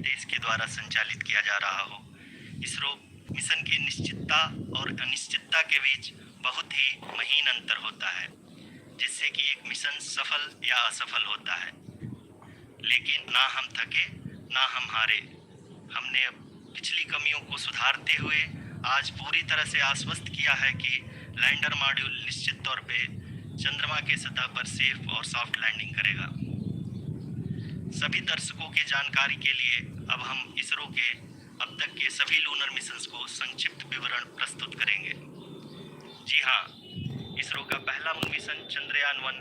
देश के द्वारा संचालित किया जा रहा हो। इसरो मिशन की निश्चितता और अनिश्चितता के बीच बहुत ही महीन अंतर होता है, जिससे कि एक मिशन सफल या असफल होता है। लेकिन ना हम थके ना हम हारे। हमने अब पिछली कमियों को सुधारते हुए आज पूरी तरह से आश्वस्त किया है कि लैंडर मॉड्यूल निश्चित तौर पे चंद्रमा के सतह पर सेफ और सॉफ्ट लैंडिंग करेगा। सभी दर्शकों की जानकारी के लिए अब हम इसरो के अब तक के सभी लूनर मिशंस को संक्षिप्त विवरण प्रस्तुत करेंगे। जी हाँ, इसरो का पहला मून मिशन चंद्रयान 1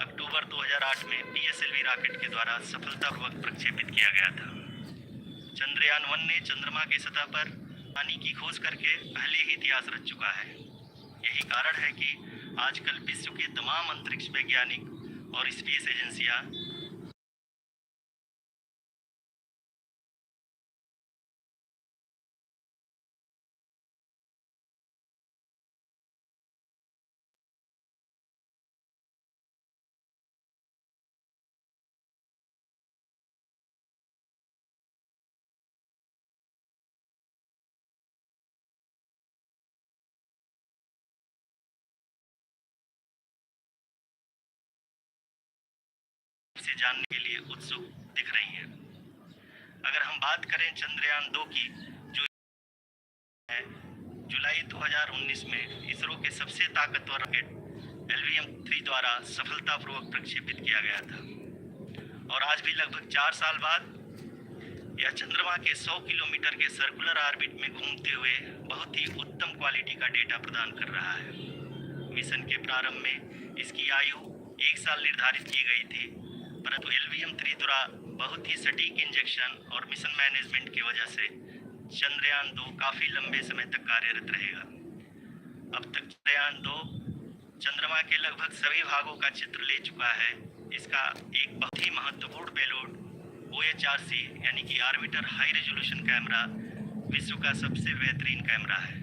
अक्टूबर 2008 में PSLV रॉकेट के द्वारा सफलतापूर्वक प्रक्षेपित किया गया था। चंद्रयान 1 ने चंद्रमा की सतह पर पानी की खोज करके पहले ही इतिहास रच चुका है। यही कारण है कि आजकल विश्व के तमाम अंतरिक्ष वैज्ञानिक और स्पेस एजेंसियां से जानने के लिए उत्सुक दिख रही हैं। अगर हम बात करें चंद्रयान 2 की, जो है जुलाई 2019 में इसरो के सबसे ताकतवर रॉकेट LVM-3 द्वारा सफलतापूर्वक प्रक्षेपित किया गया था और आज भी लगभग 4 साल बाद यह चंद्रमा के 100 किलोमीटर के सर्कुलर ऑर्बिट में घूमते हुए बहुत ही उत्तम क्वालिटी का डेटा प्रदान कर रहा है। मिशन के प्रारंभ में इसकी आयु 1 साल निर्धारित की गई थी, परंतु LVM-3 द्वारा बहुत ही सटीक इंजेक्शन और मिशन मैनेजमेंट की वजह से चंद्रयान 2 काफ़ी लंबे समय तक कार्यरत रहेगा। अब तक चंद्रयान 2 चंद्रमा के लगभग सभी भागों का चित्र ले चुका है। इसका एक बहुत ही महत्वपूर्ण पेलोड OHRC यानी कि ऑर्बिटर हाई रेजोल्यूशन कैमरा विश्व का सबसे बेहतरीन कैमरा है,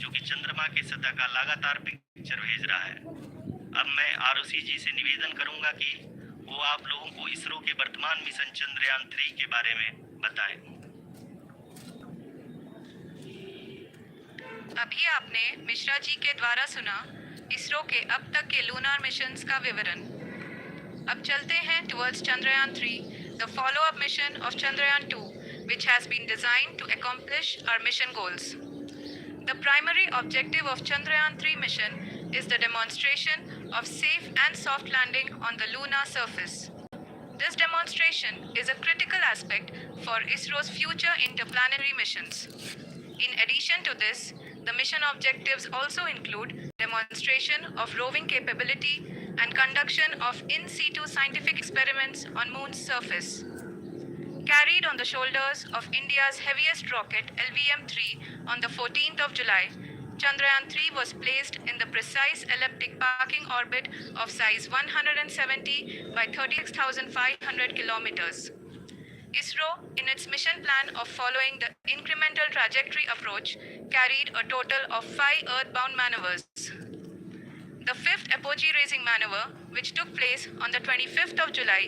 जो कि चंद्रमा की सतह का लगातार पिक्चर भेज रहा है। अब मैं ROC जी से निवेदन करूंगा कि वो आप लोगों को इसरो के वर्तमान मिशन चंद्रयान 3 के बारे में बताएं। अभी आपने मिश्रा जी के द्वारा सुना इसरो के अब तक के लूनार मिशंस का विवरण। अब चलते हैं towards Chandrayaan 3, the follow-up mission of Chandrayaan 2, which has been designed to accomplish our mission goals. The primary objective of Chandrayaan 3 mission is the demonstration of safe and soft landing on the lunar surface. This demonstration is a critical aspect for ISRO's future interplanetary missions. In addition to this, the mission objectives also include demonstration of roving capability and conduction of in situ scientific experiments on Moon's surface. Carried on the shoulders of India's heaviest rocket LVM-3 on the 14th of July, Chandrayaan 3 was placed in the precise elliptic parking orbit of size 170 by 36,500 kilometers. ISRO, in its mission plan of following the incremental trajectory approach, carried a total of 5 earthbound maneuvers. The fifth apogee raising maneuver, which took place on the 25th of July,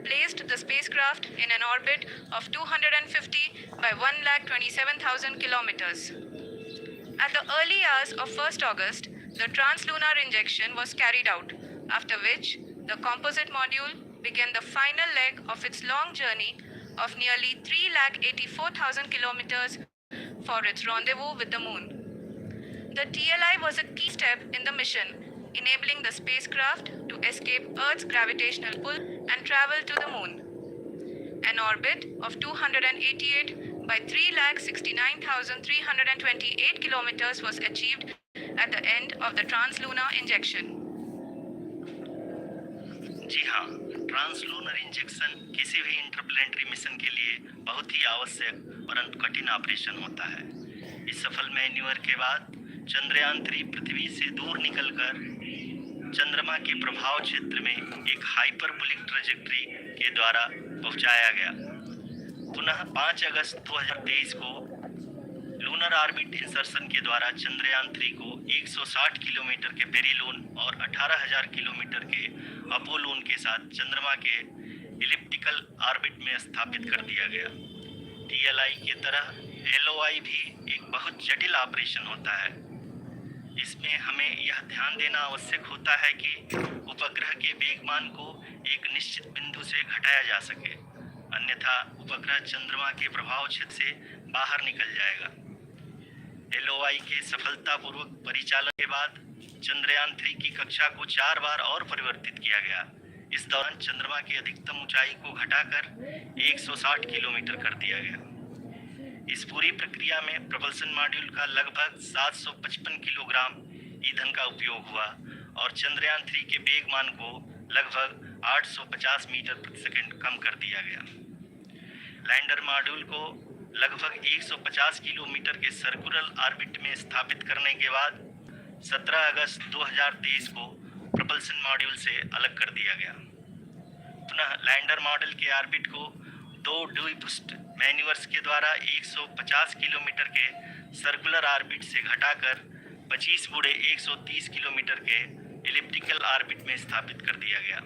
placed the spacecraft in an orbit of 250 by 1,27,000 kilometers. At the early hours of 1st August, the translunar injection was carried out, after which the composite module began the final leg of its long journey of nearly 3,84,000 kilometers for its rendezvous with the Moon. The TLI was a key step in the mission, enabling the spacecraft to escape Earth's gravitational pull and travel to the Moon. An orbit of 288 by 3,69,328 kilometers was achieved at the end of the translunar injection. जी हाँ, translunar injection किसी भी interplanetary mission के लिए बहुत ही आवश्यक परंतु कठिन operation होता है। इस सफल मैन्यूवर के बाद चंद्रयान 3 पृथ्वी से दूर निकलकर चंद्रमा के प्रभाव क्षेत्र में एक हाइपरबोलिक ट्रैजेक्टरी के द्वारा पहुंचाया गया। पुनः 5 अगस्त 2023 को लूनर ऑर्बिट इंसर्शन के द्वारा चंद्रयान 3 को 160 किलोमीटर के पेरिलून और 18,000 किलोमीटर के अपोलून के साथ चंद्रमा के इलिप्टिकल ऑर्बिट में स्थापित कर दिया गया। टीएलआई की तरह एलओआई भी एक बहुत जटिल ऑपरेशन होता है। इसमें हमें यह ध्यान देना आवश्यक होता है कि उपग्रह के वेगमान को एक निश्चित बिंदु से घटाया जा सके, अन्यथा उपग्रह चंद्रमा के प्रभाव क्षेत्र से बाहर निकल जाएगा। एलओआई के सफलतापूर्वक परिचालन के बाद चंद्रयान 3 की कक्षा को 4 बार और परिवर्तित किया गया। इस दौरान चंद्रमा की अधिकतम ऊंचाई को घटाकर 160 किलोमीटर कर दिया गया। इस पूरी प्रक्रिया में propulsion मॉड्यूल का लगभग 755 किलोग्राम ईंधन का उपयोग हुआ और चंद्रयान 3 के वेगमान को लगभग 850 मीटर प्रति सेकंड कम कर दिया गया। लैंडर मॉड्यूल को लगभग 150 किलोमीटर के सर्कुलर ऑर्बिट में स्थापित करने के बाद 17 अगस्त 2023 को propulsion मॉड्यूल से अलग कर दिया गया। पुनः लैंडर मॉड्यूल के ऑर्बिट को 2 डी-बूस्ट मैन्यूवर्स के द्वारा 150 किलोमीटर के सर्कुलर ऑर्बिट से घटाकर 25 गुणे 130 किलोमीटर के एलिप्टिकल ऑर्बिट में स्थापित कर दिया गया।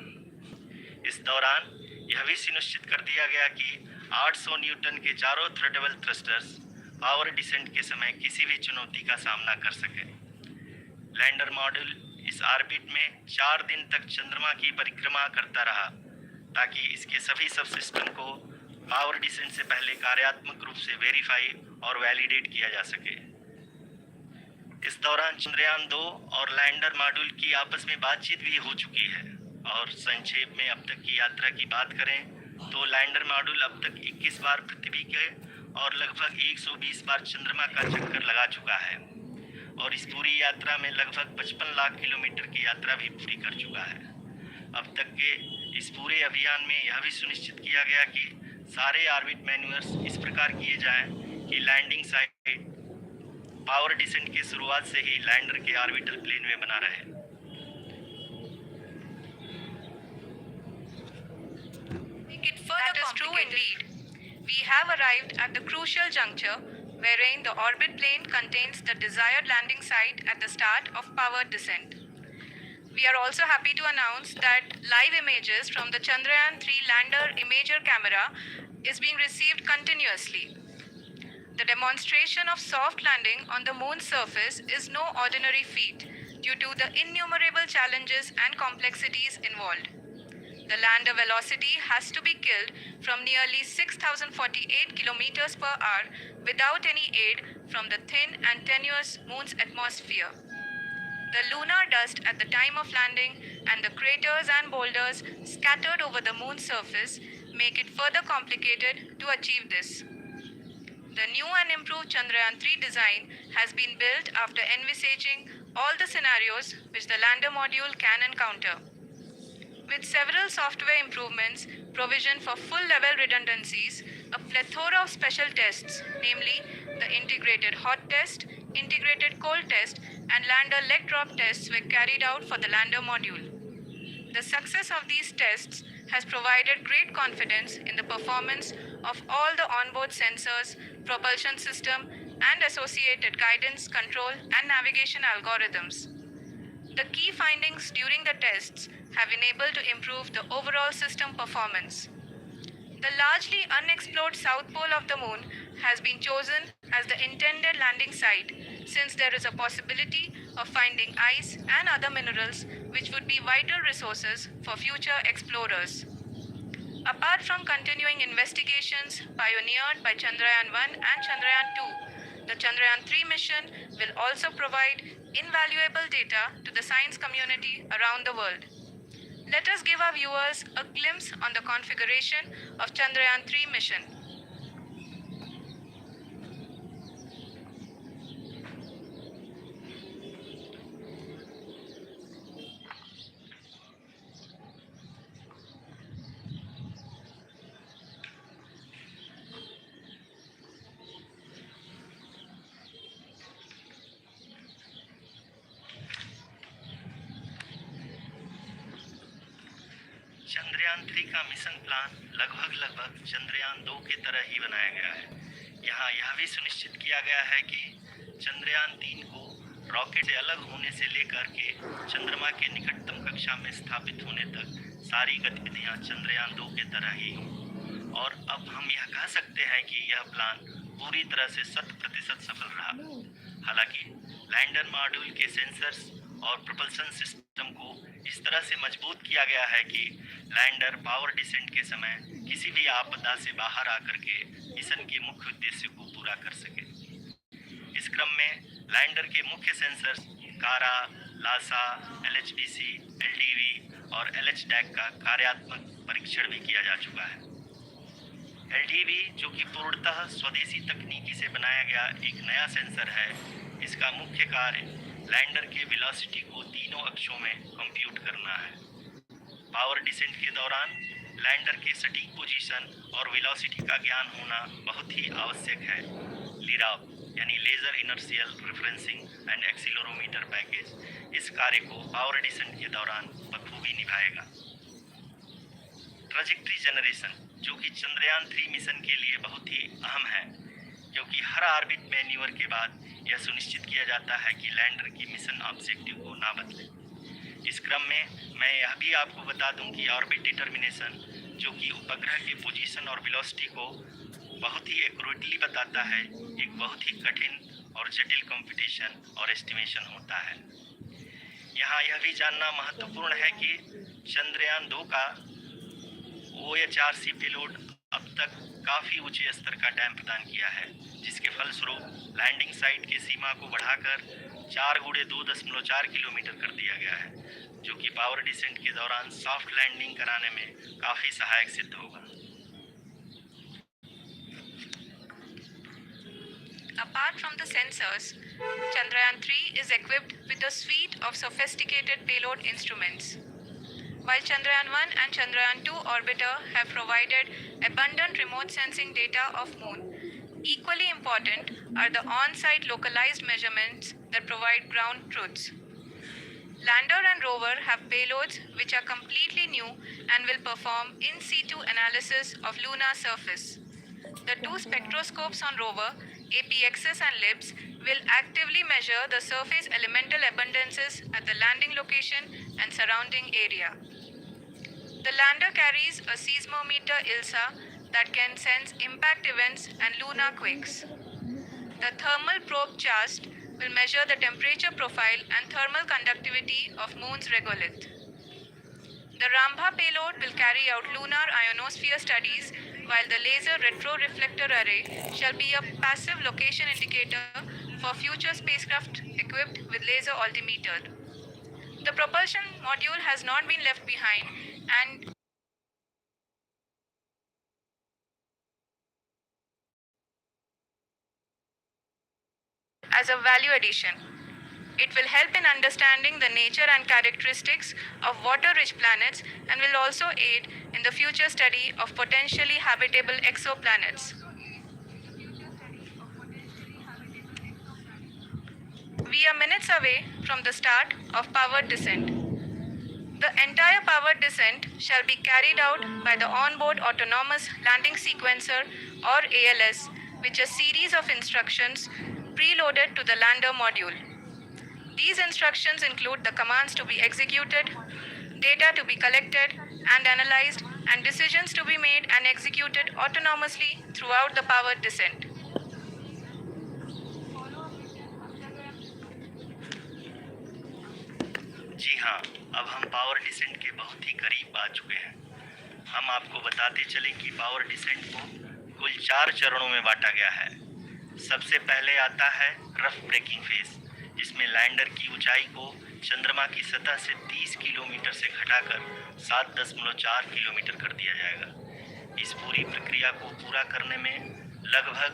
इस दौरान यह भी सुनिश्चित कर दिया गया कि 800 न्यूटन के चारों थ्रटेबल थ्रस्टर्स पावर डिसेंट के समय किसी भी चुनौती का सामना कर सके। लैंडर मॉड्यूल इस ऑर्बिट में 4 दिन तक चंद्रमा की परिक्रमा करता रहा ताकि इसके सभी सब सिस्टम को पावर डिसेंट से पहले कार्यात्मक रूप से वेरीफाई और वैलिडेट किया जा सके। इस दौरान चंद्रयान 2 और लैंडर मॉड्यूल की आपस में बातचीत भी हो चुकी है। और संक्षेप में अब तक की यात्रा की बात करें तो लैंडर मॉड्यूल अब तक 21 बार पृथ्वी के और लगभग 120 बार चंद्रमा का चक्कर लगा चुका है और इस पूरी यात्रा में लगभग 55 लाख किलोमीटर की यात्रा भी पूरी कर चुका है। अब तक के इस पूरे अभियान में यह भी सुनिश्चित किया गया कि सारे ऑर्बिट मैन्यूवर्स इस प्रकार किए जाएं कि लैंडिंग साइट पावर डिसेंट की शुरुआत से ही लैंडर के ऑर्बिटल प्लेन में बना रहे। That is true indeed. We have arrived at the crucial juncture wherein the orbit plane contains the desired landing site at the start of powered descent. We are also happy to announce that live images from the Chandrayaan 3 lander imager camera is being received continuously. The demonstration of soft landing on the moon's surface is no ordinary feat due to the innumerable challenges and complexities involved. The lander velocity has to be killed from nearly 6,048 kilometers per hour without any aid from the thin and tenuous moon's atmosphere. The lunar dust at the time of landing and the craters and boulders scattered over the moon's surface make it further complicated to achieve this. The new and improved Chandrayaan 3 design has been built after envisaging all the scenarios which the lander module can encounter. With several software improvements, provision for full-level redundancies, a plethora of special tests, namely the integrated hot test, integrated cold test, and lander leg drop tests were carried out for the lander module. The success of these tests has provided great confidence in the performance of all the onboard sensors, propulsion system, and associated guidance, control, and navigation algorithms. The key findings during the tests have enabled to improve the overall system performance. The largely unexplored south pole of the moon has been chosen as the intended landing site since there is a possibility of finding ice and other minerals which would be vital resources for future explorers. Apart from continuing investigations pioneered by Chandrayaan 1 and Chandrayaan 2, the Chandrayaan 3 mission will also provide invaluable data to the science community around the world. Let us give our viewers a glimpse on the configuration of Chandrayaan 3 mission. Chandrayaan 3 का mission plan लगभग चंद्रयान 2 की तरह ही बनाया गया है। यहाँ यह भी सुनिश्चित किया गया है कि चंद्रयान 3 को रॉकेट से अलग होने से लेकर के चंद्रमा के निकटतम कक्षा में स्थापित होने तक सारी गतिविधियाँ चंद्रयान 2 की तरह ही हों। और अब हम यह कह सकते हैं कि यह प्लान पूरी तरह से 100% सफल रहा। हालांकि लैंडर मॉड्यूल के सेंसर्स और प्रोपल्शन सिस्टम को इस तरह से मजबूत किया गया है कि लैंडर पावर डिसेंट के समय किसी भी आपदा से बाहर आकर के मिशन के मुख्य उद्देश्य को पूरा कर सके। इस क्रम में लैंडर के मुख्य सेंसर्स कारा, लासा, LHDC, LDV और LHDAC का कार्यात्मक परीक्षण भी किया जा चुका है। LDV जो कि पूर्णतः स्वदेशी तकनीकी से बनाया गया एक नया सेंसर है, इसका मुख्य कार्य लैंडर के वेलोसिटी को तीनों अक्षों में कंप्यूट करना है। पावर डिसेंट के दौरान लैंडर के सटीक पोजीशन और वेलोसिटी का ज्ञान होना बहुत ही आवश्यक है। लिराव यानी laser inertial referencing and accelerometer package इस कार्य को पावर डिसेंट के दौरान बखूबी निभाएगा। ट्रैजेक्टरी जनरेशन जो कि चंद्रयान 3 मिशन के लिए बहुत ही अहम है, क्योंकि हर ऑर्बिट मैन्यूवर के बाद यह सुनिश्चित किया जाता है कि लैंडर की मिशन ऑब्जेक्टिव को ना बदले। इस क्रम में मैं यह भी आपको बता दूं कि ऑर्बिट डिटर्मिनेशन जो कि उपग्रह के पोजीशन और वेलोसिटी को बहुत ही एक्यूरेटली बताता है, एक बहुत ही कठिन और जटिल कंप्यूटेशन और एस्टिमेशन होता है। यहाँ यह भी जानना महत्वपूर्ण है कि चंद्रयान 2 का OHRC पेलोड अब तक काफ़ी ऊंचे स्तर का डैम प्रदान किया है, जिसके फलस्वरूप लैंडिंग साइट की सीमा को बढ़ाकर 4 × 2.4 किलोमीटर कर दिया गया है, जो कि पावर डिसेंट के दौरान सॉफ्ट लैंडिंग कराने में काफ़ी सहायक सिद्ध होगा। Apart from the sensors, Chandrayaan 3 is equipped with a suite of sophisticated payload instruments. While Chandrayaan 1 and Chandrayaan 2 orbiter have provided abundant remote sensing data of Moon, equally important are the on-site localized measurements that provide ground truths. Lander and rover have payloads which are completely new and will perform in situ analysis of lunar surface. The two spectroscopes on rover, APXS and LIBS, will actively measure the surface elemental abundances at the landing location and surrounding area. The lander carries a seismometer ILSA that can sense impact events and lunar quakes. The thermal probe CHAST will measure the temperature profile and thermal conductivity of Moon's regolith. The Rambha payload will carry out lunar ionosphere studies, while the laser retroreflector array shall be a passive location indicator for future spacecraft equipped with laser altimeter. The propulsion module has not been left behind and as a value addition. It will help in understanding the nature and characteristics of water-rich planets and will also aid in the future study of potentially habitable exoplanets. We are minutes away from the start of powered descent. The entire powered descent shall be carried out by the onboard autonomous landing sequencer or ALS, which is a series of instructions preloaded to the lander module. These instructions include the commands to be executed, data to be collected and analyzed, and decisions to be made and executed autonomously throughout the powered descent. जी हाँ, अब हम power descent के बहुत ही करीब आ चुके हैं। हम आपको बताते चलें कि पावर डिसेंट को कुल 4 चरणों में बांटा गया है। सबसे पहले आता है रफ ब्रेकिंग फेज, जिसमें लैंडर की ऊंचाई को चंद्रमा की सतह से 30 किलोमीटर से घटाकर 7.4 किलोमीटर कर दिया जाएगा। इस पूरी प्रक्रिया को पूरा करने में लगभग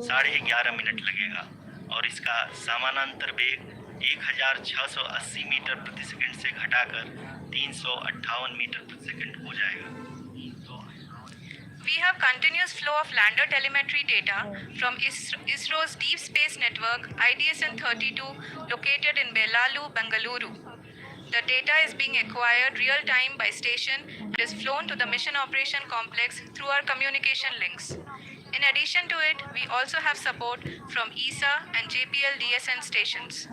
11.5 मिनट लगेगा और इसका समानांतर वेग 1680 मीटर प्रति सेकंड से घटाकर 358 मीटर प्रति सेकंड हो जाएगा। We have continuous flow of lander telemetry data from ISRO's Deep Space Network IDSN-32 located in Belalu, Bengaluru. The data is being acquired real-time by station and is flown to the Mission Operation Complex through our communication links. In addition to it, we also have support from ESA and JPL DSN stations.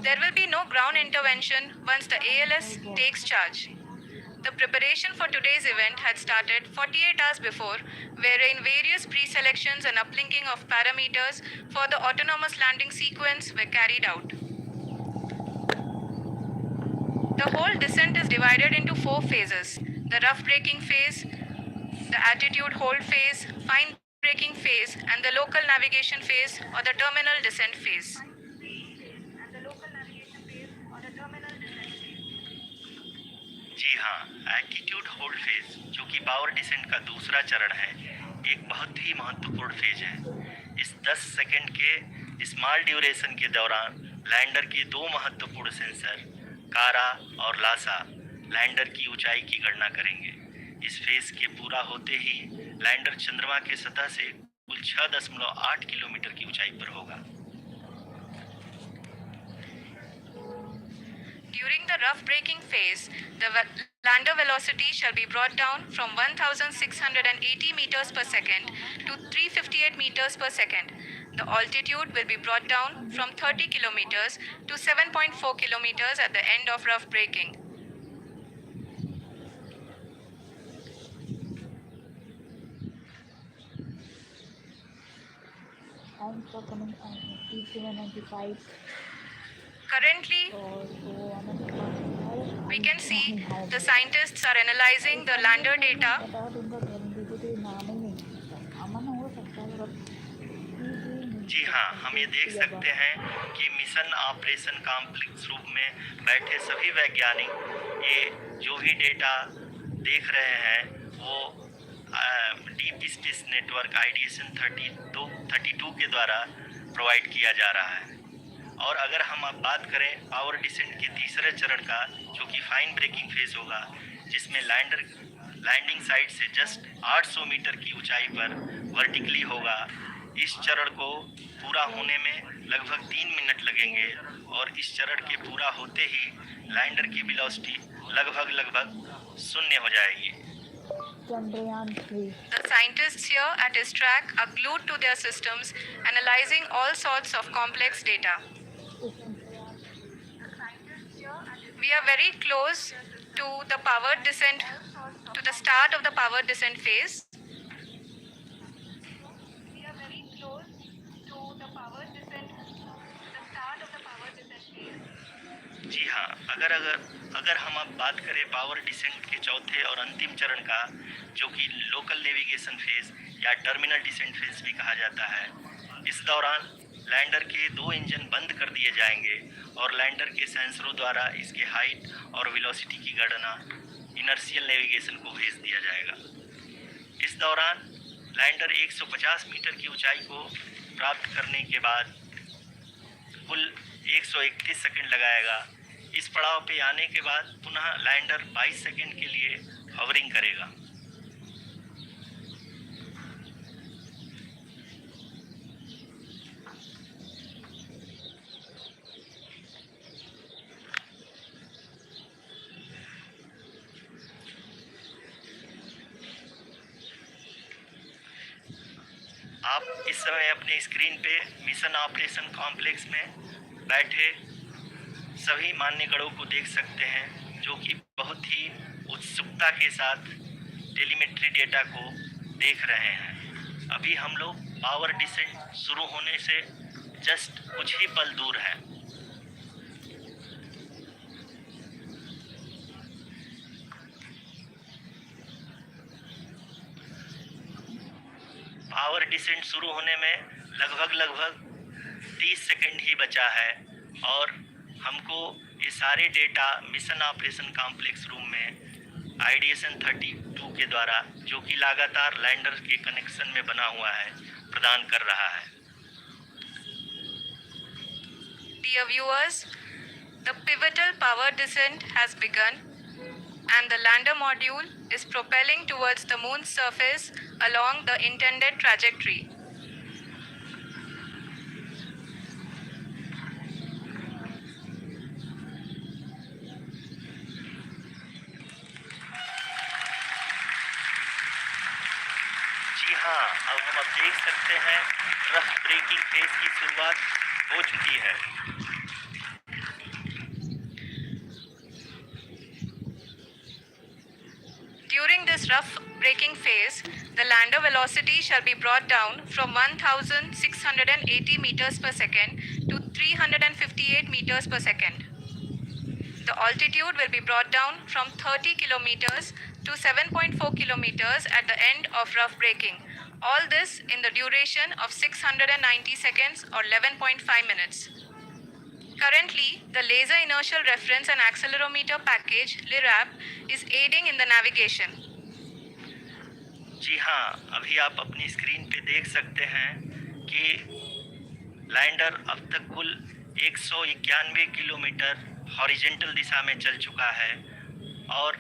There will be no ground intervention once the ALS takes charge. The preparation for today's event had started 48 hours before, wherein various pre-selections and uplinking of parameters for the autonomous landing sequence were carried out. The whole descent is divided into 4 phases: the rough braking phase, the attitude hold phase, fine braking phase, and the local navigation phase or the terminal descent phase. जी हाँ, attitude hold phase, जो कि power descent का दूसरा चरण है, एक बहुत ही महत्वपूर्ण फेज है। इस 10 सेकंड के स्मॉल ड्यूरेशन के दौरान लैंडर के दो महत्वपूर्ण सेंसर कारा और लासा लैंडर की ऊंचाई की गणना करेंगे। इस फेज के पूरा होते ही लैंडर चंद्रमा के सतह से कुल 6.8 किलोमीटर की ऊंचाई पर होगा। During the rough braking phase, the lander velocity shall be brought down from 1680 meters per second to 358 meters per second. The altitude will be brought down from 30 kilometers to 7.4 kilometers at the end of rough braking. Thanks for coming on T795. Currently, we can see the scientists are analyzing the lander data. जी हाँ, हम ये देख सकते हैं कि mission operation complex रूप में बैठे सभी वैज्ञानिक ये जो भी डेटा देख रहे हैं वो डीप स्पेस नेटवर्क आईडीएसएन 32 के द्वारा प्रोवाइड किया जा रहा है। और अगर हम अब बात करें पावर डिसेंट के तीसरे चरण का, जो कि फाइन ब्रेकिंग फेज होगा, जिसमें लैंडिंग साइट से जस्ट 800 मीटर की ऊंचाई पर वर्टिकली होगा। इस चरण को पूरा होने में लगभग 3 मिनट लगेंगे और इस चरण के पूरा होते ही लैंडर की वेलोसिटी लगभग शून्य हो जाएगी। Chandrayaan 3. The scientists here at his track are glued to their systems, analyzing all sorts of complex data. We are very close to the power descent, to the start of the power descent phase. जी हाँ, अगर हम अब बात करें power descent के चौथे और अंतिम चरण का, जो कि लोकल नेविगेशन फेज या टर्मिनल डिसेंट फेज भी कहा जाता है, इस दौरान लैंडर के 2 इंजन बंद कर दिए जाएंगे और लैंडर के सेंसरों द्वारा इसके हाइट और वेलोसिटी की गणना इनर्शियल नेविगेशन को भेज दिया जाएगा। इस दौरान लैंडर 150 मीटर की ऊंचाई को प्राप्त करने के बाद कुल 131 सेकंड लगाएगा। इस पड़ाव पे आने के बाद पुनः लैंडर 22 सेकंड के लिए हवरिंग करेगा। आप इस समय अपने स्क्रीन पे मिशन ऑपरेशन कॉम्प्लेक्स में बैठे सभी मान्यगणों को देख सकते हैं, जो कि बहुत ही उत्सुकता के साथ टेलीमेट्री डेटा को देख रहे हैं। अभी हम लोग पावर डिसेंट शुरू होने से जस्ट कुछ ही पल दूर हैं। पावर डिसेंट शुरू होने में लगभग 30 सेकंड ही बचा है और हमको ये सारे data mission operation complex room में आईडीएसएन 32 के द्वारा, जो कि लगातार लैंडर के कनेक्शन में बना हुआ है, प्रदान कर रहा है। Dear viewers, the pivotal power descent has begun and the lander module is propelling towards the moon's surface along the intended trajectory. जी हाँ, अब हम देख सकते हैं रफ ब्रेकिंग फेज की शुरुआत हो चुकी है। During this rough braking phase, the lander velocity shall be brought down from 1680 meters per second to 358 meters per second. The altitude will be brought down from 30 kilometers to 7.4 kilometers at the end of rough braking. All this in the duration of 690 seconds or 11.5 minutes. Currently, the Laser Inertial Reference and Accelerometer package (LIRAP) is aiding in the navigation. जी हाँ, अभी आप अपनी screen पे देख सकते हैं कि lander अब तक कुल 191 किलोमीटर हॉरिजेंटल दिशा में चल चुका है और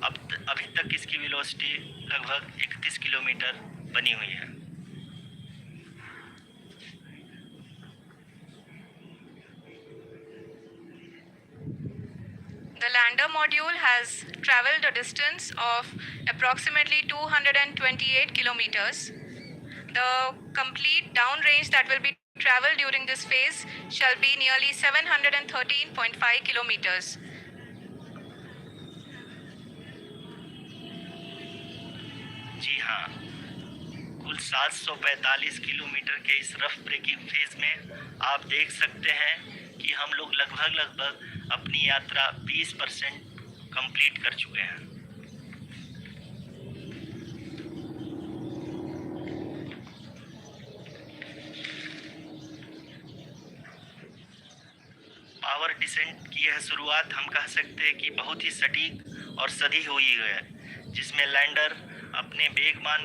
अभी तक इसकी वेलोसिटी लगभग 31 किलोमीटर बनी हुई है। The lander module has traveled a distance of approximately 228 kilometers. The complete downrange that will be traveled during this phase shall be nearly 713.5 kilometers. जी हाँ, कुल 745 किलोमीटर के इस रफ ब्रेकिंग फेज में आप देख सकते हैं कि हम लोग लगभग अपनी यात्रा 20% कंप्लीट कर चुके हैं। पावर डिसेंट की यह शुरुआत हम कह सकते हैं कि बहुत ही सटीक और सधी हुई है, जिसमें लैंडर अपने वेगमान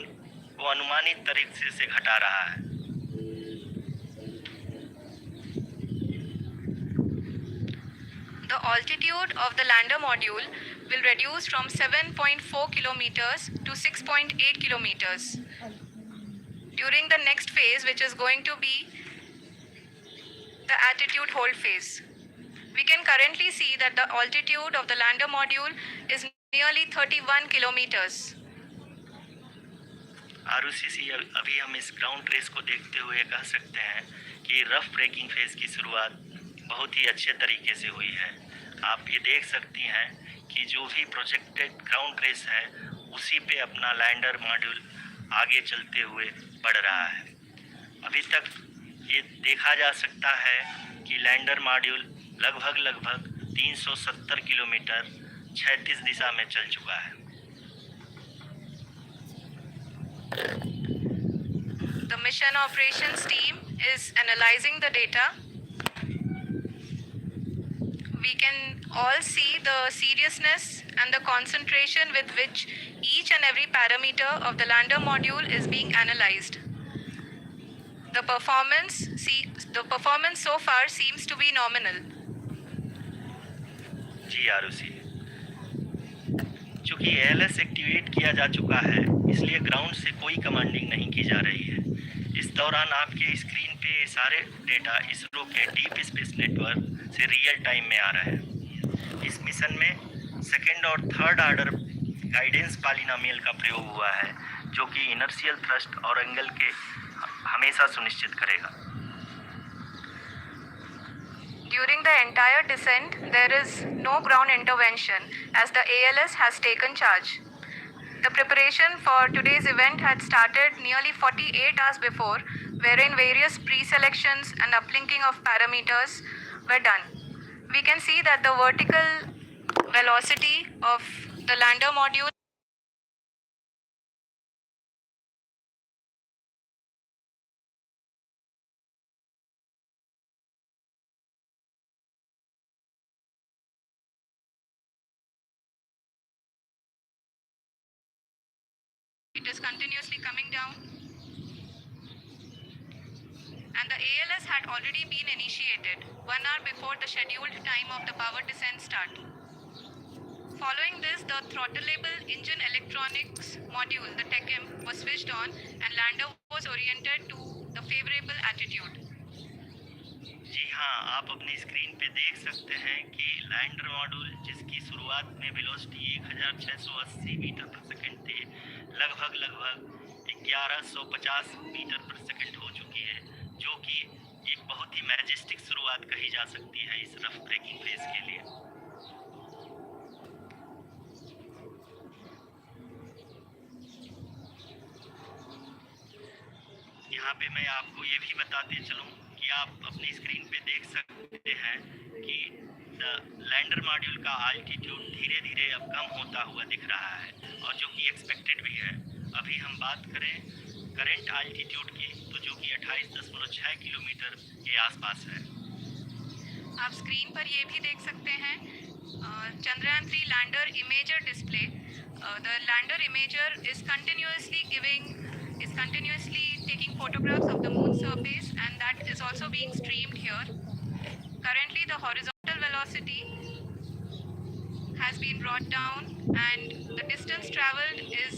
को अनुमानित तरीके से घटा रहा है। The altitude of the lander module will reduce from 7.4 kilometers to 6.8 kilometers. During the next phase, which is going to be the attitude hold phase, we can currently see that the altitude of the lander module is nearly 31 kilometers. आरओसीसी अभी हम इस ground race को देखते हुए कह सकते हैं कि रफ ब्रेकिंग फेज की शुरुआत बहुत ही अच्छे तरीके से हुई है। आप ये देख सकती हैं कि जो भी प्रोजेक्टेड ग्राउंड रेस है उसी पे अपना लैंडर मॉड्यूल आगे चलते हुए बढ़ रहा है। अभी तक ये देखा जा सकता है कि लैंडर मॉड्यूल लगभग 370 किलोमीटर क्षैतिज दिशा में चल चुका है। The mission operations team is analyzing the data. We can all see the seriousness and the concentration with which each and every parameter of the lander module is being analyzed. The performance so far seems to be nominal. जी आरुषि, चूँकि ALS activate किया जा चुका है इसलिए ground से कोई commanding नहीं की जा रही है। इस दौरान आपके स्क्रीन पे सारे डेटा इसरो के डीप स्पेस नेटवर्क से रियल टाइम में आ रहे हैं। इस मिशन में सेकेंड और थर्ड ऑर्डर गाइडेंस पॉलिनोमियल का प्रयोग हुआ है जो कि इनर्शियल थ्रस्ट और एंगल के हमेशा सुनिश्चित करेगा। During the entire descent, there is no ground intervention as the ALS has taken charge. The preparation for today's event had started nearly 48 hours before, wherein various pre-selections and uplinking of parameters were done. We can see that the vertical velocity of the lander module it is continuously coming down, and the ALS had already been initiated 1 hour before the scheduled time of the power descent start. Following this, the throttleable engine electronics module, the TECM, was switched on and lander was oriented to the favorable attitude. जी हाँ, आप अपनी screen पे देख सकते हैं कि lander module जिसकी शुरुआत में वेलोसिटी 1680 मीटर पर सेकंड थी, लगभग 1150 मीटर पर सेकंड हो चुकी है, जो कि एक बहुत ही मैजेस्टिक शुरुआत कही जा सकती है इस रफ ब्रेकिंग फेज के लिए। मैं आपको ये भी बताते चलूं कि आप अपनी स्क्रीन पे देख सकते हैं कि लैंडर मॉड्यूल का आल्टीट्यूड धीरे धीरे अब कम होता हुआ दिख रहा है, और जो कि एक्सपेक्टेड भी है। अभी हम बात करें करंट आल्टीट्यूड की, तो जो कि 28.6 किलोमीटर के आसपास है। आप स्क्रीन पर ये भी देख सकते हैं Chandrayaan 3 lander imager display. The lander imager is continuously taking photographs of the moon surface, and that is also being streamed here. Currently, the horizontal velocity has been brought down, and the distance traveled is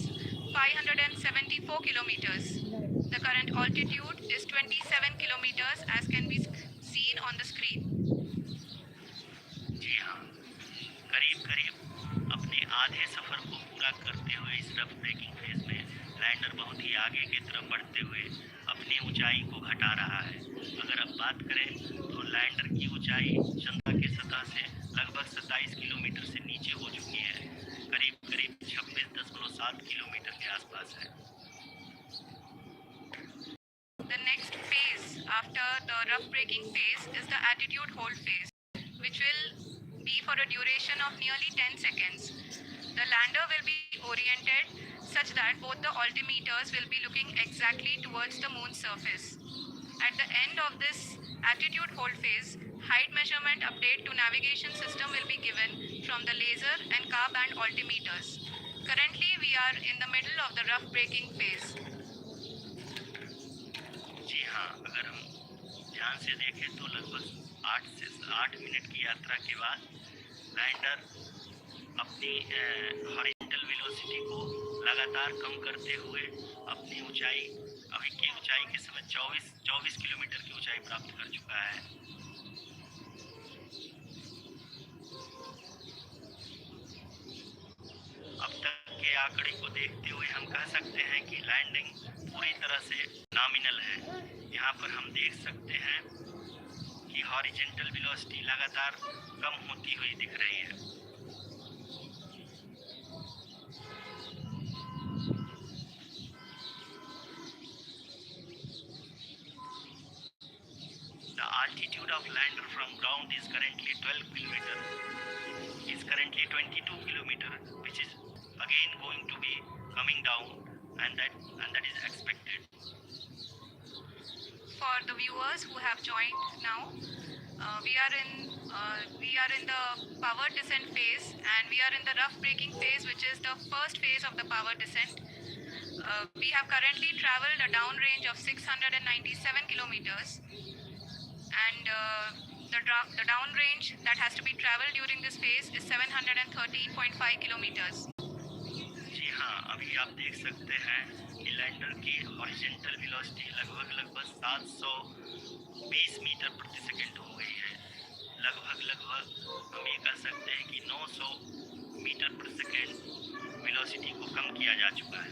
574 kilometers. The current altitude is 27 kilometers, as can be seen on the screen. जी हाँ, करीब करीब अपने आधे सफ़र को पूरा करते हुए इस रफ ब्रेकिंग फेज में लैंडर बहुत ही आगे की तरफ बढ़ते हुए अपनी ऊंचाई को घटा रहा है। अगर अब बात करें तो लैंडर की ऊंचाई चंद्रमा की सतह से लगभग 27 किलोमीटर से नीचे हो चुकी है, करीब करीब 26.7 किलोमीटर के आसपास है। The next phase after the rough braking phase is the attitude hold phase, which will be for a duration of nearly 10 seconds. The lander will be oriented such that both the altimeters will be looking exactly towards the moon's surface. At the end of this attitude hold phase, height measurement update to navigation system will be given from the laser and car band altimeters. Currently, we are in the middle of the rough braking phase. जी हाँ, अगर हम ध्यान से देखें तो लगभग 8 minute की यात्रा के बाद लैंडर अपनी हॉरिजॉन्टल वेलोसिटी को लगातार कम करते हुए अपनी ऊंचाई अभी की ऊंचाई के समय 24 किलोमीटर की ऊंचाई प्राप्त कर चुका है। अब तक के आंकड़े को देखते हुए हम कह सकते हैं कि लैंडिंग पूरी तरह से नॉमिनल है। यहाँ पर हम देख सकते हैं कि हॉरिजॉन्टल वेलोसिटी लगातार कम होती हुई दिख रही है। The altitude of lander from ground is currently 22 kilometer, which is again going to be coming down, and that is expected. For the viewers who have joined now, we are in the power descent phase, and we are in the rough braking phase, which is the first phase of the power descent. We have currently traveled a downrange of 697 kilometers, and the downrange that has to be traveled during this phase is 713.5 kilometers. जी हाँ, अभी आप देख सकते हैं कि lander की horizontal velocity लगभग 720 metre प्रति सेकंड हो गई है। लगभग हम ये कह सकते हैं कि 900 मीटर प्रति सेकंड वेलोसिटी को कम किया जा चुका है।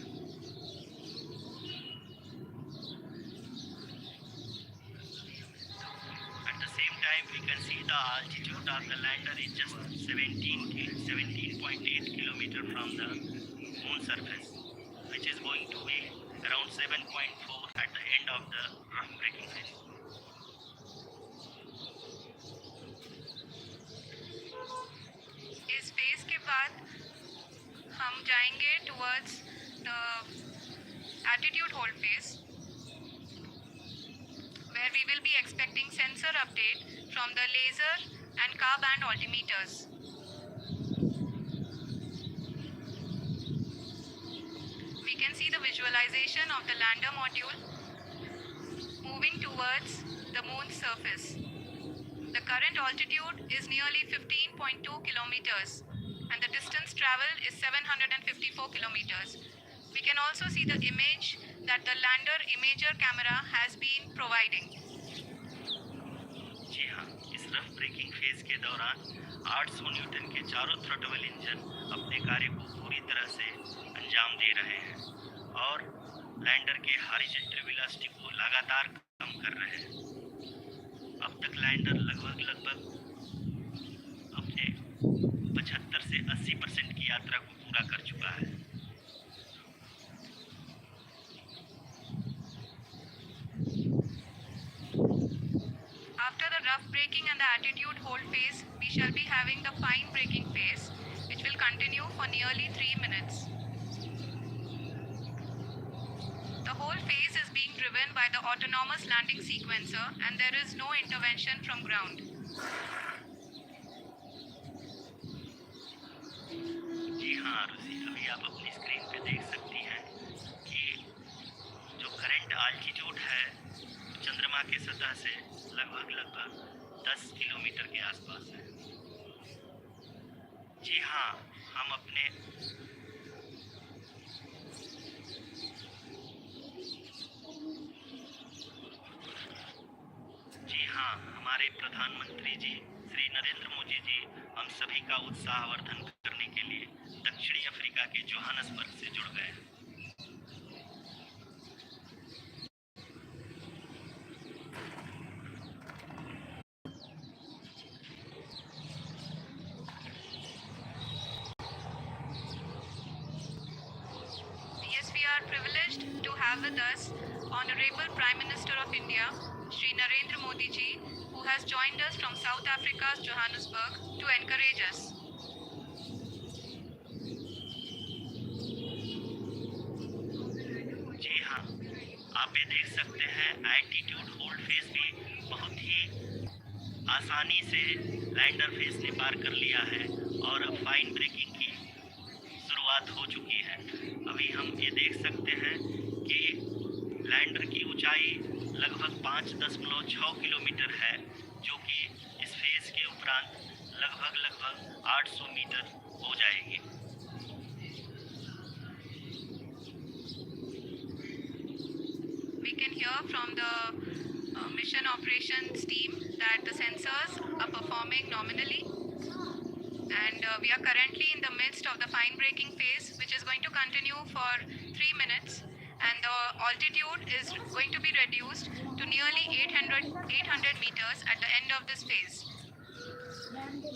At the same time, we can see the altitude of the lander is just 17.8 kilometer from the moon surface, which is going to be around 7.4 at the end of the rough braking phase. इस phase के बाद हम जाएंगे towards the attitude hold phase, where we will be expecting sensor update from the laser and car band altimeters. We can see the visualization of the lander module moving towards the moon's surface. The current altitude is nearly 15.2 kilometers, and the distance traveled is 754 kilometers. We can also see the image that the lander imager camera has been providing. जी हाँ, इस rough breaking phase के दौरान 800 Newton के चारों throttle engine अपने कार्य को पूरी तरह से अंजाम दे रहे हैं और लैंडर के हॉरिजॉन्टल वेलोसिटी को लगातार कम कर रहे हैं। अब तक लैंडर लगभग अपने 75 से 80% की यात्रा को पूरा कर चुका है। rough braking and the attitude hold phase, we shall be having the fine braking phase, which will continue for nearly 3 minutes. The whole phase is being driven by the autonomous landing sequencer and there is no intervention from ground. जी हाँ आरुषि, अभी आप अपनी screen पे देख सकती हैं कि जो करंट आल्टीट्यूड है चंद्रमा की सतह से लगभग 10 किलोमीटर के आसपास है। जी हाँ, हम अपने हमारे प्रधानमंत्री जी श्री नरेंद्र मोदी जी हम सभी का उत्साहवर्धन करने के लिए दक्षिणी अफ्रीका के जोहानसबर्ग से जुड़ गए। Yes, we are privileged to have with us Honorable Prime Minister of India, Shri Narendra Modi ji, who has joined us from South Africa's Johannesburg to encourage us. जी हाँ, आप ये देख सकते हैं एल्टीट्यूड होल्ड फेज भी बहुत ही आसानी से लैंडर फेज ने पार कर लिया है और अब फाइन ब्रेकिंग की शुरुआत हो चुकी है। अभी हम ये देख सकते हैं कि लैंडर की ऊंचाई लगभग 5.6 किलोमीटर है, जो कि इस फेज के उपरांत लगभग 800 मीटर हो जाएगी। We can hear from the mission operations team that the sensors are performing nominally, and we are currently in the midst of the fine braking phase, which is going to continue for 3 minutes, and the altitude is going to be reduced to nearly 800 meters at the end of this phase.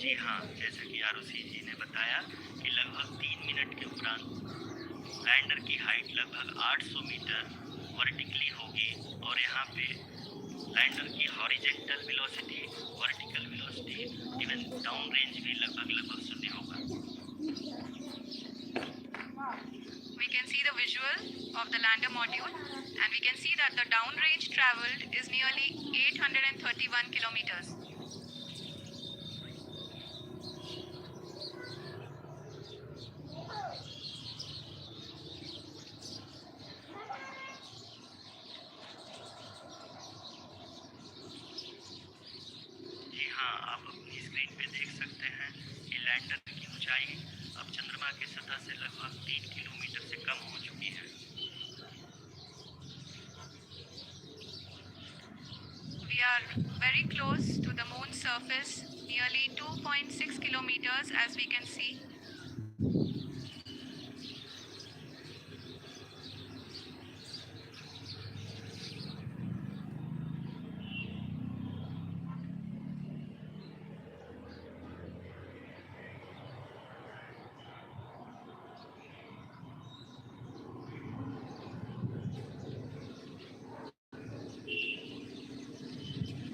जी हाँ, जैसा कि आरुषि जी ने बताया कि लगभग 3 minute के उपरांत lander की हाइट लगभग 800 मीटर वर्टिकली होगी और यहाँ पे लैंडर की horizontal velocity, vertical velocity, even down range भी लगभग 0 होगा। We can see the visual of the lander module, and we can see that the down range traveled is nearly 831 kilometers. जी हाँ, आप अपनी स्क्रीन पे देख सकते हैं कि लैंडर की ऊंचाई अब चंद्रमा की सतह से लगभग 3 किलोमीटर से कम हो चुकी है। We are very close to the moon's surface, nearly 2.6 kilometers as we can see.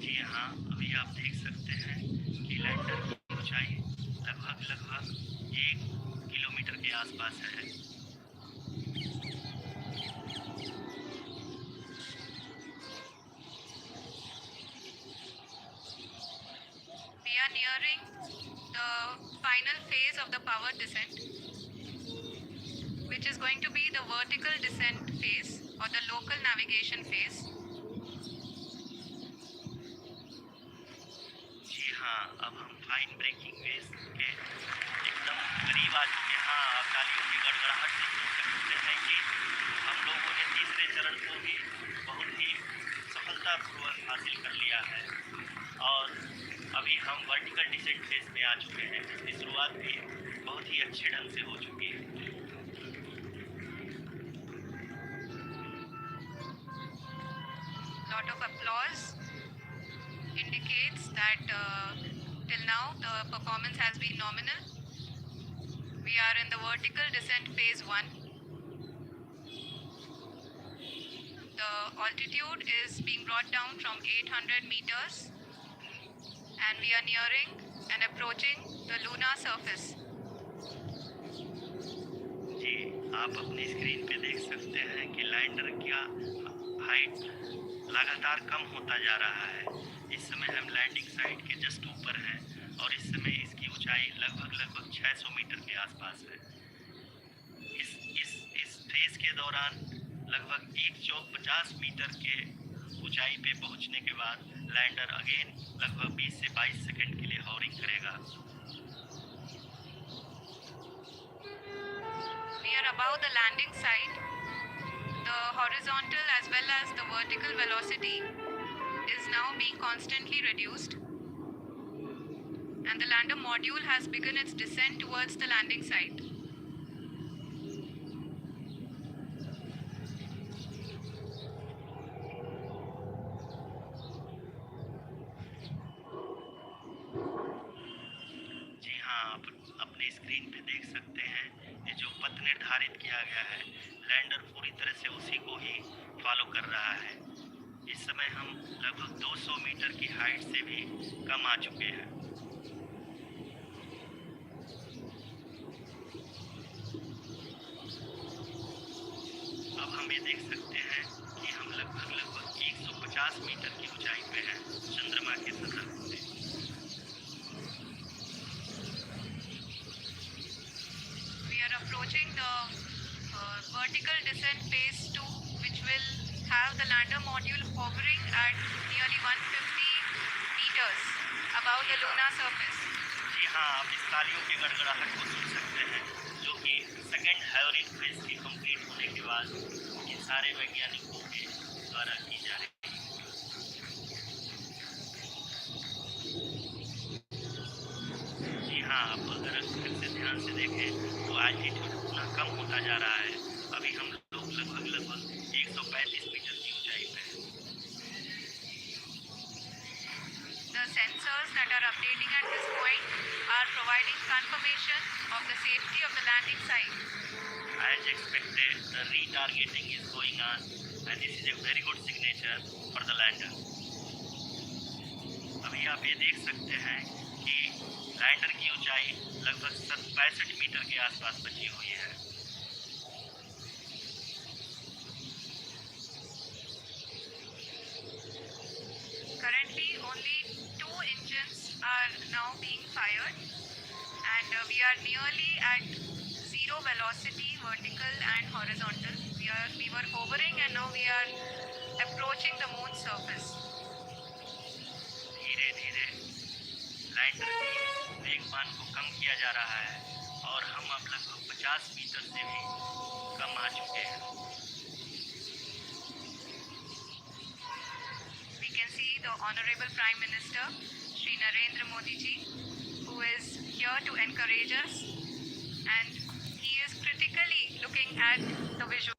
जी हाँ, अभी आप देख सकते हैं कि लैंडर की ऊंचाई लगभग 1 किलोमीटर के आसपास है। We are nearing the final phase of the power descent, which is going to be the vertical descent phase or the local navigation phase. जी हाँ, अब हम फाइन ब्रेकिंग फेज के एकदम करीब आ चुके हैं। हाँ, आप तालियों की गड़गड़ाहट से सुन सकते हैं कि हम लोगों ने तीसरे चरण को भी बहुत ही सफलतापूर्वक हासिल कर लिया है और अभी हम वर्टिकल डिसेंट फेज में आ चुके हैं, जिसकी शुरुआत भी बहुत ही अच्छे ढंग से हो चुकी है। Lot of applause indicates that till now the performance has been nominal. We are in the vertical descent phase 1. The altitude is being brought down from 800 meters and we are nearing and approaching the lunar surface. जी, आप अपनी screen पे देख सकते हैं कि lander का height लगातार कम होता जा रहा है। इस समय हम लैंडिंग साइट के जस्ट ऊपर हैं और इस समय इसकी ऊंचाई लगभग 600 मीटर के आसपास है। इस फेज के दौरान लगभग 150 मीटर के ऊंचाई पे पहुंचने के बाद लैंडर अगेन लगभग 20 से 22 सेकंड के लिए हॉवरिंग करेगा। We are above the landing site. The horizontal as well as the vertical velocity is now being constantly reduced, and the lander module has begun its descent towards the landing site. जी हाँ, आप अपनी screen पे देख सकते हैं ये जो पथ निर्धारित किया गया है, लैंडर पूरी तरह से उसी को ही फॉलो कर रहा है। इस समय हम लगभग 200 मीटर की हाइट से भी कम आ चुके हैं। अब हम ये देख सकते हैं कि हम लगभग 150 मीटर की ऊंचाई पे हैं चंद्रमा की सतह से। We are approaching the vertical descent phase 2, which will have the lander module hovering at nearly 150 meters above the lunar surface. जी हाँ, आप इस तालियों के गड़गड़ाहट को सुन सकते हैं जो कि सेकेंड हैवरिंग फेज के कंप्लीट होने के बाद इन सारे वैज्ञानिकों के द्वारा की जा रही है। जी हाँ, आप अगर फिर से ध्यान से देखें तो एल्टीट्यूड पुनः कम होता जा रहा है। अभी हम लोग लगभग 135 मीटर की ऊंचाई पे हैं। The sensors that are updating at this point are providing confirmation of the safety of the landing site. As expected, the retargeting is going on and this is a very good signature for the lander. अभी आप ये देख सकते हैं कि lander की ऊंचाई लगभग 65 मीटर के आसपास बची हुई है। Currently, only 2 engines are now being fired, and we are nearly at zero velocity, vertical and horizontal. We were hovering, and now we are approaching the moon's surface. धीरे धीरे लैंडर की वेगमान को कम किया जा रहा है और हम अब लगभग 50 मीटर से भी कम आ चुके हैं। We can see the Honorable Prime Minister, Shri Narendra Modi ji, who is here to encourage us, and he is critically looking at the visual.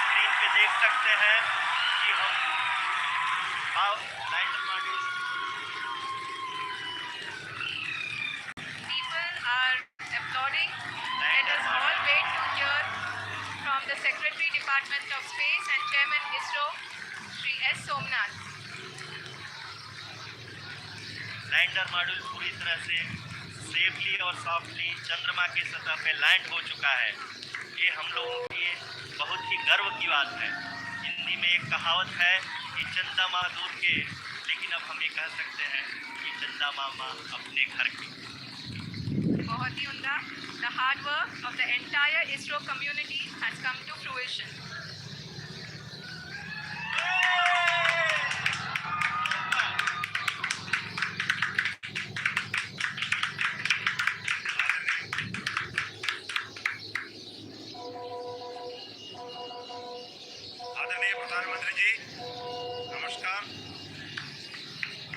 Screen पे देख सकते हैं कि हम lander module People are applauding. Let us all wait to hear from the Secretary Department of Space and Chairman ISRO, Shri S. Somnath. Lander module पूरी तरह से safely और सॉफ्टली चंद्रमा की सतह पे लैंड हो चुका है। ये हम लोगों के लिए बहुत ही गर्व की बात है। हिंदी में एक कहावत है कि चंदा माँ दूर के, लेकिन अब हम ये कह सकते हैं कि चंदा मामा अपने घर की। बहुत ही उम्दा. The hard work of the entire ISRO community has come to fruition. Chandrayaan.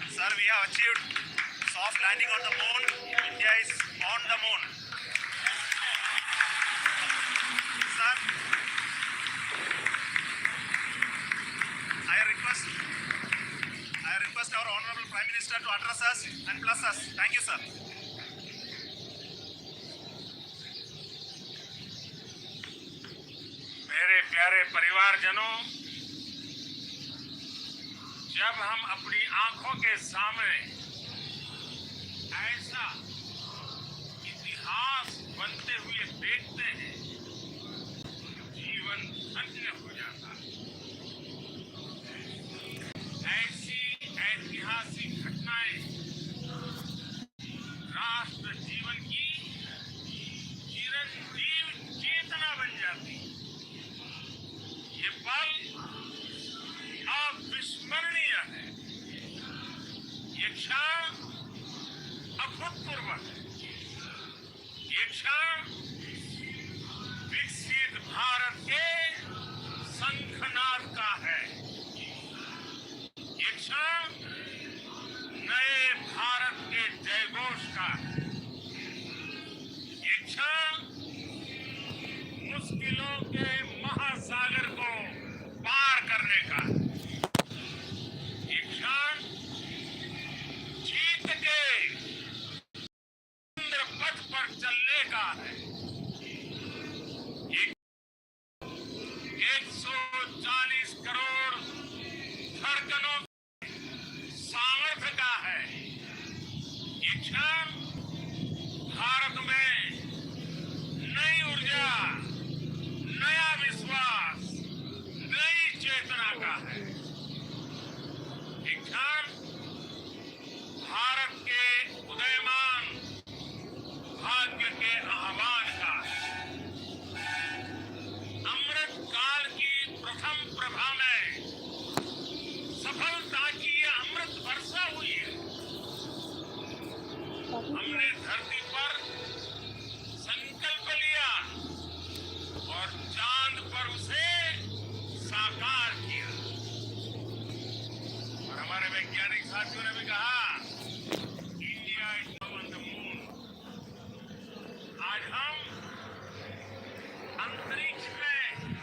Sir, we have achieved soft landing on the moon. India is on the moon. Sir, I request our Honorable Prime Minister to address us and bless us. Thank you, sir. मेरे प्यारे परिवारजनों, जब हम अपनी आंखों के सामने ऐसा इतिहास बनते हुए देखते हैं, जीवन धन्य हो जाता है। ऐसी ऐतिहासिक घटनाएं राष्ट्र जीवन की चिरंजीव चेतना बन जाती। ये पल अविस्मरणीय है। ये क्षण अभूतपूर्व है। ये क्षण विकसित भारत के शंखनाद का है। ये क्षण नए भारत के जयघोष का है। ये क्षण मुश्किलों के महासागर को पार करने का है। ये क्षण जीत के इंद्र पथ पर चलने का है। ये 140 करोड़ धड़कनों सामर्थ्य का है। ये क्षण भारत में नई ऊर्जा, नया विश्वास, नई चेतना का है। एक क्षण भारत के उदयमान भाग्य के आह्वान का है। अमृत काल की प्रथम प्रभा में सफलता की ये अमृत वर्षा हुई है। हमने धरती पर संकल्प लिया और चांद पर उसे साकार किया। और हमारे वैज्ञानिक साथियों ने भी कहा